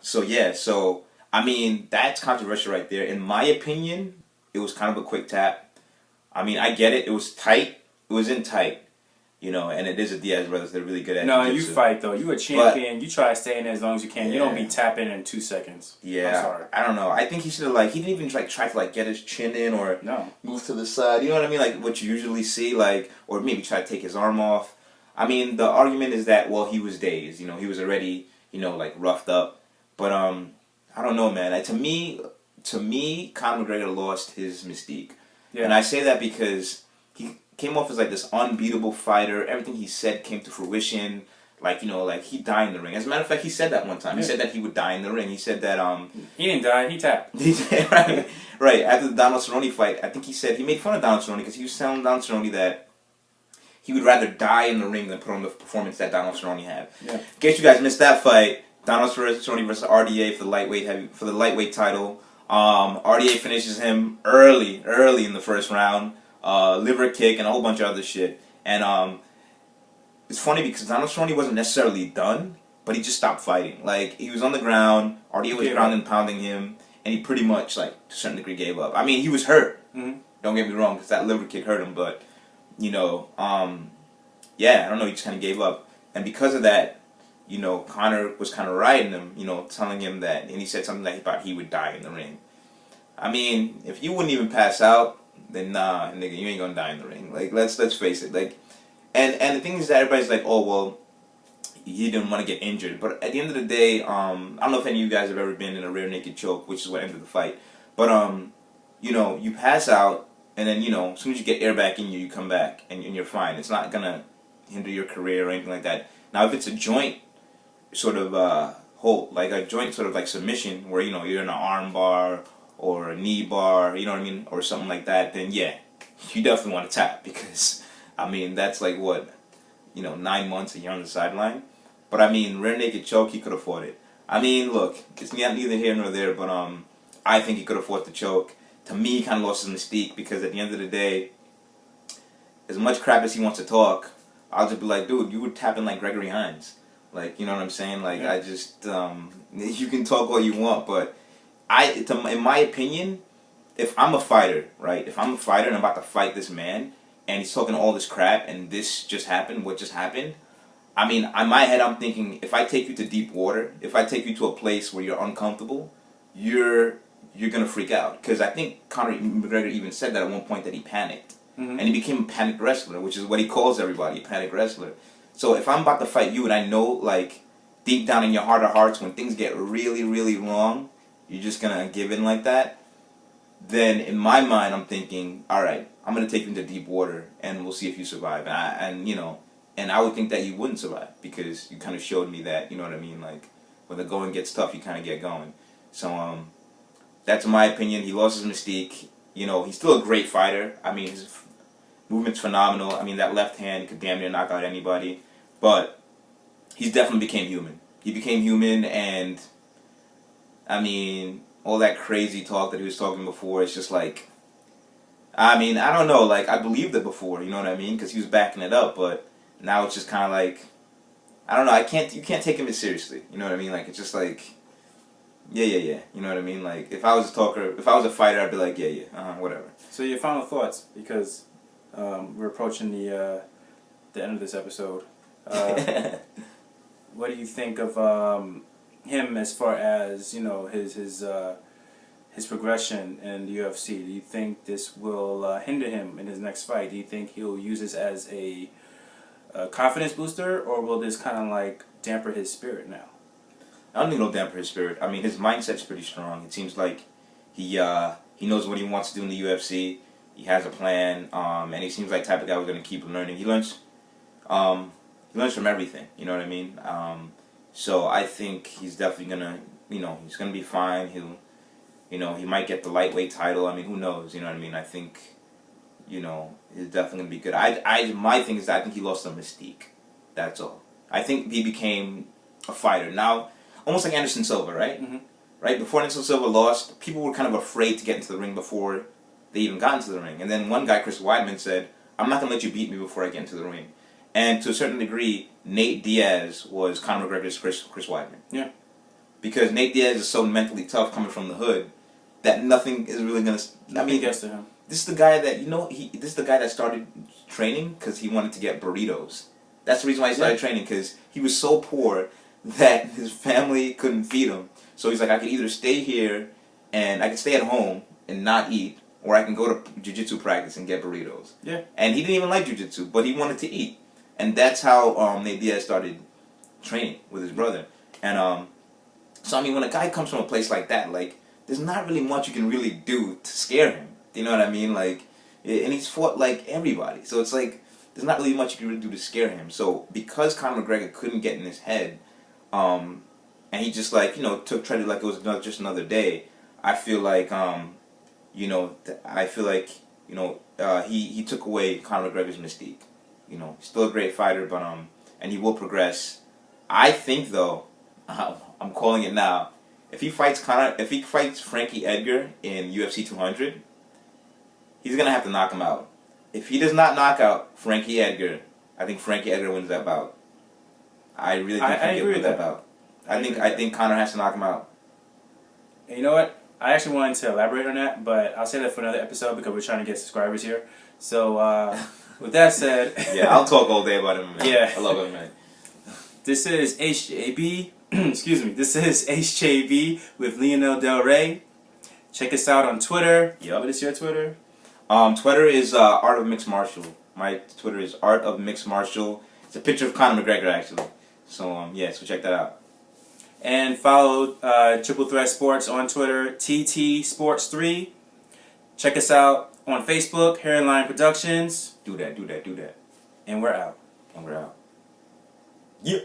So yeah, so I mean that's controversial right there. In my opinion, it was kind of a quick tap. I mean, I get it. It was tight. It was in tight. And it is a Diaz brothers. They're really good at No, jiu-jitsu. you fight though. You a champion. You try to stay in there as long as you can. Yeah. You don't be tapping in 2 seconds. Yeah, I'm sorry. I don't know. I think he should have he didn't even try to get his chin in or move to the side. You know what I mean? Like what you usually see, or maybe try to take his arm off. I mean, the argument is that he was dazed. He was already roughed up. But I don't know, man. To me, Conor McGregor lost his mystique, and I say that because he came off as this unbeatable fighter. Everything he said came to fruition. He died in the ring. As a matter of fact, he said that one time. He said that he would die in the ring. He said that he didn't die. He tapped. right. After the Donald Cerrone fight, I think he made fun of Donald Cerrone because he was telling Donald Cerrone that he would rather die in the ring than put on the performance that Donald Cerrone had. Yeah. In case you guys missed that fight, Donald Cerrone versus RDA for the lightweight title. RDA finishes him early in the first round. Liver kick and a whole bunch of other shit. And it's funny because Donald Cerrone wasn't necessarily done, but he just stopped fighting. He was on the ground, RDA was grounding and pounding him, and he pretty much, to a certain degree, gave up. I mean, he was hurt. Mm-hmm. Don't get me wrong, because that liver kick hurt him, but, I don't know, he just kind of gave up. And because of that, Conor was kind of riding him, telling him that, and he said something that he thought he would die in the ring. I mean, if you wouldn't even pass out, then nah, nigga, you ain't gonna die in the ring. Let's face it. And the thing is that everybody's oh, well, he didn't want to get injured. But at the end of the day, I don't know if any of you guys have ever been in a rear naked choke, which is what ended the fight. But, you pass out, and then, as soon as you get air back in you, you come back, and you're fine. It's not gonna hinder your career or anything like that. Now, if it's a joint sort of hold, a joint sort of submission, where, you're in an arm bar or a knee bar, you know what I mean, or something like that, then yeah, you definitely want to tap, because I mean that's 9 months, a year on the sideline. But I mean, rear naked choke, he could afford it. I mean, look, it's neither here nor there, but I think he could afford the choke. To me, he kind of lost his mystique, because at the end of the day, as much crap as he wants to talk, I'll just be like, dude, you were tapping like Gregory Hines. You know what I'm saying? I just, you can talk all you want, but in my opinion, if I'm a fighter, right? If I'm a fighter and I'm about to fight this man, and he's talking all this crap, and this just happened, what just happened? I mean, in my head, I'm thinking, if I take you to deep water, if I take you to a place where you're uncomfortable, you're gonna freak out. Because I think Conor McGregor even said that at one point, that he panicked. Mm-hmm. And he became a panic wrestler, which is what he calls everybody, a panic wrestler. So if I'm about to fight you, and I know, deep down in your heart of hearts, when things get really, really wrong, you're just gonna give in like that, then in my mind, I'm thinking, all right, I'm gonna take you into deep water, and we'll see if you survive. And I would think that you wouldn't survive, because you kind of showed me that, you know what I mean? When the going gets tough, you kind of get going. So that's my opinion. He lost his mystique. He's still a great fighter. I mean, his movement's phenomenal. I mean, that left hand could damn near knock out anybody. But he's definitely became human. He became human, and I mean, all that crazy talk that he was talking before, it's just I mean, I don't know, I believed it before, you know what I mean? Because he was backing it up, but now it's just kind of I don't know, you can't take him seriously, you know what I mean? It's just yeah, you know what I mean? If I was a fighter, I'd be yeah, whatever. So your final thoughts, because we're approaching the end of this episode. What do you think of him as far as, his progression in the UFC? Do you think this will hinder him in his next fight? Do you think he'll use this as a confidence booster, or will this kind of damper his spirit now? I don't think it'll damper his spirit. I mean, his mindset's pretty strong. It seems like he knows what he wants to do in the UFC. He has a plan, and he seems like the type of guy who's going to keep learning. He learns from everything. You know what I mean? So I think he's definitely gonna, he's gonna be fine. He might get the lightweight title. I mean, who knows? You know what I mean? I think, he's definitely gonna be good. My thing is that I think he lost the mystique. That's all. I think he became a fighter now, almost like Anderson Silva, right? Mm-hmm. Right before Anderson Silva lost, people were kind of afraid to get into the ring before they even got into the ring. And then one guy, Chris Weidman, said, "I'm not gonna let you beat me before I get into the ring." And to a certain degree, Nate Diaz was Conor McGregor's Chris Weidman. Yeah. because Nate Diaz is so mentally tough coming from the hood that nothing is really gonna. Nothing gets to him. This is the guy that This is the guy that started training because he wanted to get burritos. That's the reason why he started training, because he was so poor that his family couldn't feed him. So he's like, I could either stay here and I could stay at home and not eat, or I can go to jiu-jitsu practice and get burritos. Yeah. And he didn't even like jiu-jitsu, but he wanted to eat. And that's how Nate Diaz started training with his brother. And so I mean, when a guy comes from a place like that, like, there's not really much you can really do to scare him. You know what I mean? Like, and he's fought like everybody. So it's like, there's not really much you can really do to scare him. So because Conor McGregor couldn't get in his head, and he just like, treated it like it was just another day, I feel like, he took away Conor McGregor's mystique. He's still a great fighter, but and he will progress. I think though, I'm calling it now. If he fights Frankie Edgar in UFC 200, he's gonna have to knock him out. If he does not knock out Frankie Edgar, I think Frankie Edgar wins that bout. I really think Frankie wins that bout. I think Conor has to knock him out. And you know what? I actually wanted to elaborate on that, but I'll say that for another episode because we're trying to get subscribers here. So with that said, yeah, I'll talk all day about him, man. Yeah, I love him, man. This is HJB. Excuse me. This is HJB with Lionel Del Rey. Check us out on Twitter. Yep. What is your Twitter? Twitter is Art of Mixed Martial. My Twitter is Art of Mixed Martial. It's a picture of Conor McGregor, actually. So so check that out. And follow Triple Threat Sports on Twitter, TT Sports 3. Check us out on Facebook, Hairline Productions. Do that. And we're out. Yeah.